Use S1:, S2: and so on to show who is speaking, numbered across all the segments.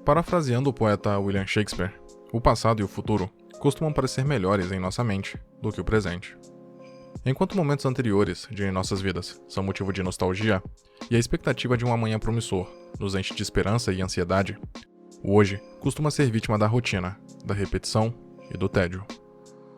S1: Parafraseando o poeta William Shakespeare, o passado e o futuro costumam parecer melhores em nossa mente do que o presente. Enquanto momentos anteriores de nossas vidas são motivo de nostalgia e a expectativa de um amanhã promissor nos enche de esperança e ansiedade, o hoje costuma ser vítima da rotina, da repetição e do tédio.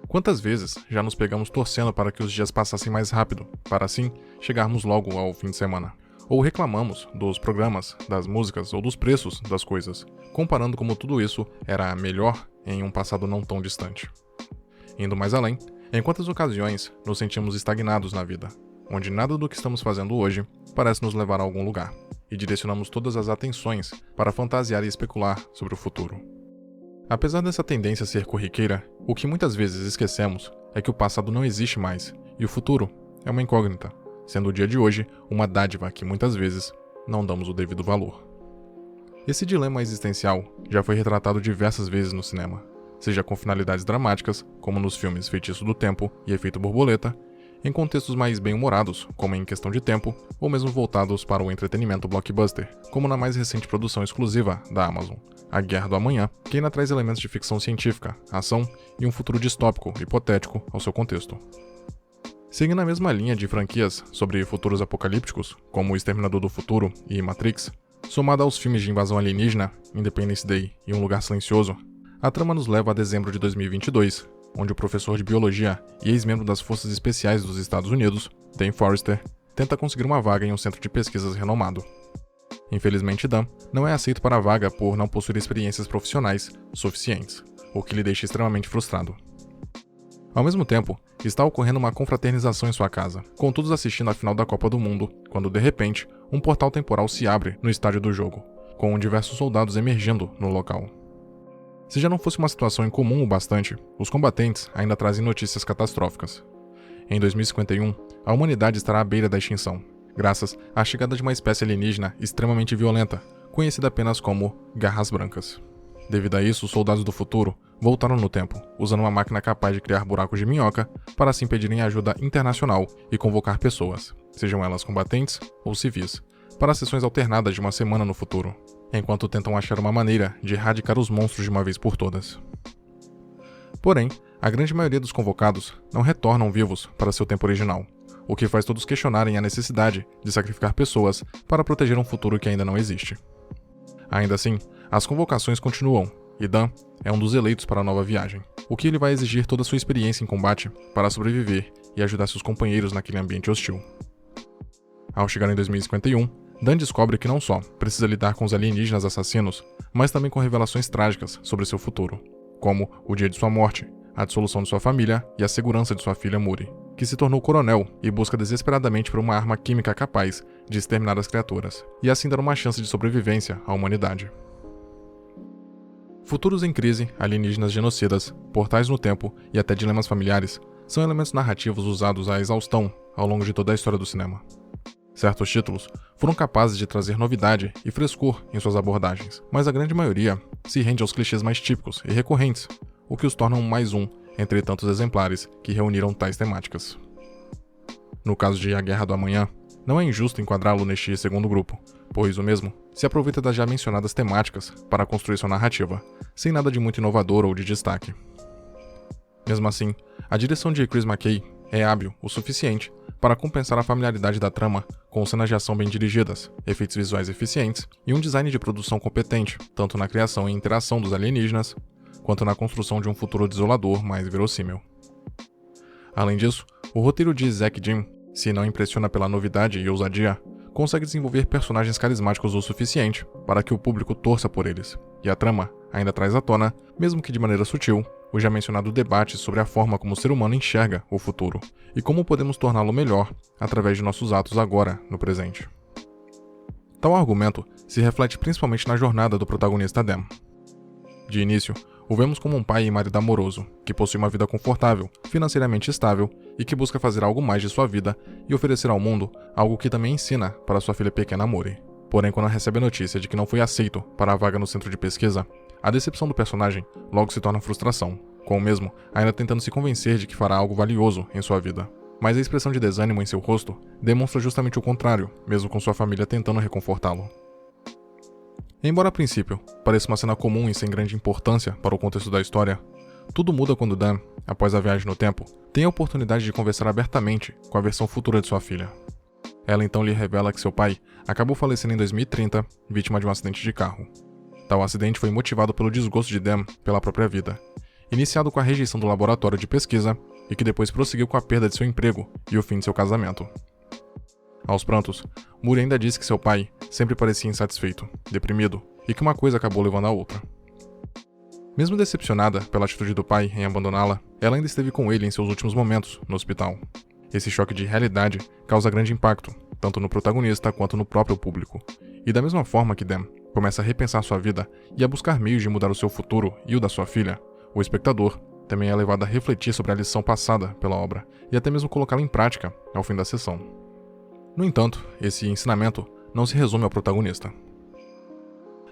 S1: Quantas vezes já nos pegamos torcendo para que os dias passassem mais rápido, para assim chegarmos logo ao fim de semana? Ou reclamamos dos programas, das músicas ou dos preços das coisas, comparando como tudo isso era melhor em um passado não tão distante. Indo mais além, em quantas ocasiões nos sentimos estagnados na vida, onde nada do que estamos fazendo hoje parece nos levar a algum lugar, e direcionamos todas as atenções para fantasiar e especular sobre o futuro. Apesar dessa tendência a ser corriqueira, o que muitas vezes esquecemos é que o passado não existe mais, e o futuro é uma incógnita, sendo o dia de hoje uma dádiva que muitas vezes não damos o devido valor. Esse dilema existencial já foi retratado diversas vezes no cinema, seja com finalidades dramáticas, como nos filmes Feitiço do Tempo e Efeito Borboleta, em contextos mais bem-humorados, como em Questão de Tempo, ou mesmo voltados para o entretenimento blockbuster, como na mais recente produção exclusiva da Amazon, A Guerra do Amanhã, que ainda traz elementos de ficção científica, ação e um futuro distópico, hipotético, ao seu contexto. Seguindo a mesma linha de franquias sobre futuros apocalípticos, como O Exterminador do Futuro e Matrix, somada aos filmes de invasão alienígena, Independence Day e Um Lugar Silencioso, a trama nos leva a dezembro de 2022, onde o professor de biologia e ex-membro das Forças Especiais dos Estados Unidos, Dan Forrester, tenta conseguir uma vaga em um centro de pesquisas renomado. Infelizmente, Dan não é aceito para a vaga por não possuir experiências profissionais suficientes, o que lhe deixa extremamente frustrado. Ao mesmo tempo, está ocorrendo uma confraternização em sua casa, com todos assistindo à final da Copa do Mundo, quando de repente, um portal temporal se abre no estádio do jogo, com diversos soldados emergindo no local. Se já não fosse uma situação incomum o bastante, os combatentes ainda trazem notícias catastróficas. Em 2051, a humanidade estará à beira da extinção, graças à chegada de uma espécie alienígena extremamente violenta, conhecida apenas como Garras Brancas. Devido a isso, os soldados do futuro voltaram no tempo, usando uma máquina capaz de criar buracos de minhoca para assim pedirem ajuda internacional e convocar pessoas, sejam elas combatentes ou civis, para sessões alternadas de uma semana no futuro, enquanto tentam achar uma maneira de erradicar os monstros de uma vez por todas. Porém, a grande maioria dos convocados não retornam vivos para seu tempo original, o que faz todos questionarem a necessidade de sacrificar pessoas para proteger um futuro que ainda não existe. Ainda assim, as convocações continuam, e Dan é um dos eleitos para a nova viagem, o que ele vai exigir toda a sua experiência em combate para sobreviver e ajudar seus companheiros naquele ambiente hostil. Ao chegar em 2051, Dan descobre que não só precisa lidar com os alienígenas assassinos, mas também com revelações trágicas sobre seu futuro, como o dia de sua morte, a dissolução de sua família e a segurança de sua filha Muri, que se tornou coronel e busca desesperadamente por uma arma química capaz de exterminar as criaturas, e assim dar uma chance de sobrevivência à humanidade. Futuros em crise, alienígenas genocidas, portais no tempo e até dilemas familiares são elementos narrativos usados à exaustão ao longo de toda a história do cinema. Certos títulos foram capazes de trazer novidade e frescor em suas abordagens, mas a grande maioria se rende aos clichês mais típicos e recorrentes, o que os tornam mais um entre tantos exemplares que reuniram tais temáticas. No caso de A Guerra do Amanhã, não é injusto enquadrá-lo neste segundo grupo, pois o mesmo se aproveita das já mencionadas temáticas para construir sua narrativa, sem nada de muito inovador ou de destaque. Mesmo assim, a direção de Chris McKay é hábil o suficiente para compensar a familiaridade da trama com cenas de ação bem dirigidas, efeitos visuais eficientes e um design de produção competente, tanto na criação e interação dos alienígenas, quanto na construção de um futuro desolador mais verossímil. Além disso, o roteiro de Zack Jim, se não impressiona pela novidade e ousadia, consegue desenvolver personagens carismáticos o suficiente para que o público torça por eles, e a trama ainda traz à tona, mesmo que de maneira sutil, o já mencionado debate sobre a forma como o ser humano enxerga o futuro e como podemos torná-lo melhor através de nossos atos agora, no presente. Tal argumento se reflete principalmente na jornada do protagonista Dan. De início, o vemos como um pai e marido amoroso, que possui uma vida confortável, financeiramente estável e que busca fazer algo mais de sua vida e oferecer ao mundo algo que também ensina para sua filha pequena Muri. Porém, quando recebe a notícia de que não foi aceito para a vaga no centro de pesquisa, a decepção do personagem logo se torna frustração, com o mesmo ainda tentando se convencer de que fará algo valioso em sua vida. Mas a expressão de desânimo em seu rosto demonstra justamente o contrário, mesmo com sua família tentando reconfortá-lo. Embora a princípio pareça uma cena comum e sem grande importância para o contexto da história, tudo muda quando Dan, após a viagem no tempo, tem a oportunidade de conversar abertamente com a versão futura de sua filha. Ela então lhe revela que seu pai acabou falecendo em 2030, vítima de um acidente de carro. Tal acidente foi motivado pelo desgosto de Dan pela própria vida, iniciado com a rejeição do laboratório de pesquisa e que depois prosseguiu com a perda de seu emprego e o fim de seu casamento. Aos prantos, Muri ainda disse que seu pai sempre parecia insatisfeito, deprimido e que uma coisa acabou levando a outra. Mesmo decepcionada pela atitude do pai em abandoná-la, ela ainda esteve com ele em seus últimos momentos no hospital. Esse choque de realidade causa grande impacto, tanto no protagonista quanto no próprio público. E da mesma forma que Dan começa a repensar sua vida e a buscar meios de mudar o seu futuro e o da sua filha, o espectador também é levado a refletir sobre a lição passada pela obra e até mesmo colocá-la em prática ao fim da sessão. No entanto, esse ensinamento não se resume ao protagonista.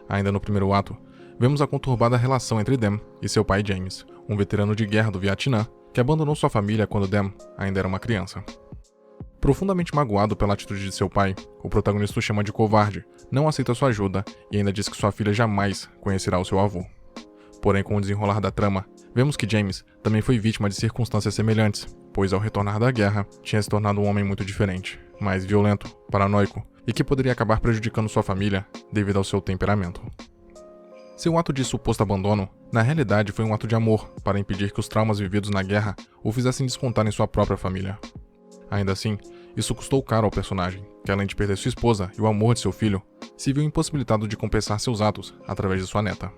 S1: Ainda no primeiro ato, vemos a conturbada relação entre Dan e seu pai James, um veterano de guerra do Vietnã que abandonou sua família quando Dan ainda era uma criança. Profundamente magoado pela atitude de seu pai, o protagonista o chama de covarde, não aceita sua ajuda e ainda diz que sua filha jamais conhecerá o seu avô. Porém, com o desenrolar da trama, vemos que James também foi vítima de circunstâncias semelhantes, pois ao retornar da guerra, tinha se tornado um homem muito diferente, mais violento, paranoico e que poderia acabar prejudicando sua família devido ao seu temperamento. Seu ato de suposto abandono, na realidade foi um ato de amor para impedir que os traumas vividos na guerra o fizessem descontar em sua própria família. Ainda assim, isso custou caro ao personagem, que além de perder sua esposa e o amor de seu filho, se viu impossibilitado de compensar seus atos através de sua neta.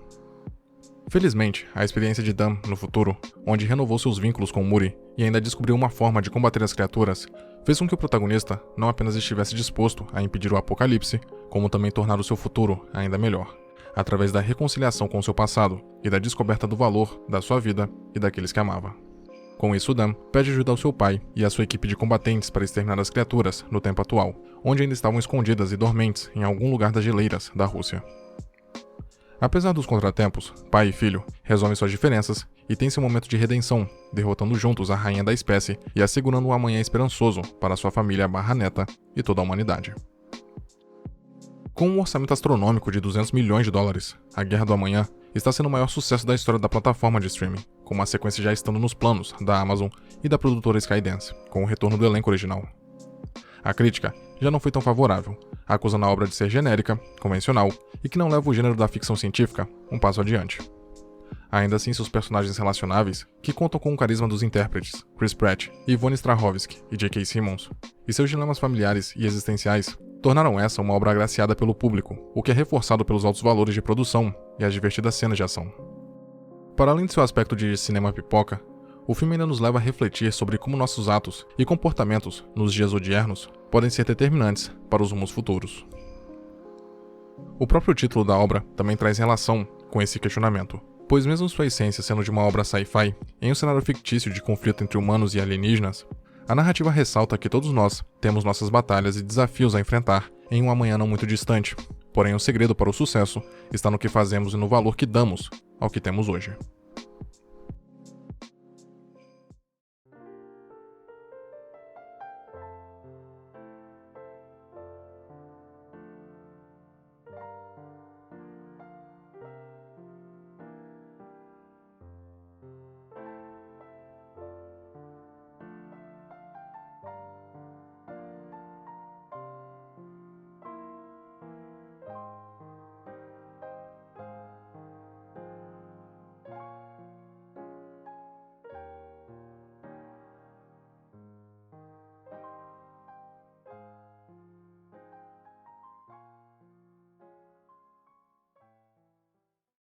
S1: Felizmente, a experiência de Dan no futuro, onde renovou seus vínculos com Muri e ainda descobriu uma forma de combater as criaturas, fez com que o protagonista não apenas estivesse disposto a impedir o apocalipse, como também tornar o seu futuro ainda melhor, através da reconciliação com seu passado e da descoberta do valor da sua vida e daqueles que amava. Com isso, Dan pede ajuda ao seu pai e à sua equipe de combatentes para exterminar as criaturas no tempo atual, onde ainda estavam escondidas e dormentes em algum lugar das geleiras da Rússia. Apesar dos contratempos, pai e filho resolvem suas diferenças e têm seu momento de redenção, derrotando juntos a rainha da espécie e assegurando um amanhã esperançoso para sua família /neta e toda a humanidade. Com um orçamento astronômico de 200 milhões de dólares, A Guerra do Amanhã está sendo o maior sucesso da história da plataforma de streaming, com uma sequência já estando nos planos da Amazon e da produtora Skydance, com o retorno do elenco original. A crítica já não foi tão favorável, acusando a obra de ser genérica, convencional e que não leva o gênero da ficção científica um passo adiante. Ainda assim, seus personagens relacionáveis, que contam com o carisma dos intérpretes Chris Pratt, Yvonne Strahovski e J.K. Simmons, e seus dilemas familiares e existenciais, tornaram essa uma obra agraciada pelo público, o que é reforçado pelos altos valores de produção e as divertidas cenas de ação. Para além de seu aspecto de cinema pipoca, o filme ainda nos leva a refletir sobre como nossos atos e comportamentos nos dias odiernos podem ser determinantes para os rumos futuros. O próprio título da obra também traz relação com esse questionamento, pois mesmo sua essência sendo de uma obra sci-fi, em um cenário fictício de conflito entre humanos e alienígenas, a narrativa ressalta que todos nós temos nossas batalhas e desafios a enfrentar em um amanhã não muito distante, porém o segredo para o sucesso está no que fazemos e no valor que damos ao que temos hoje.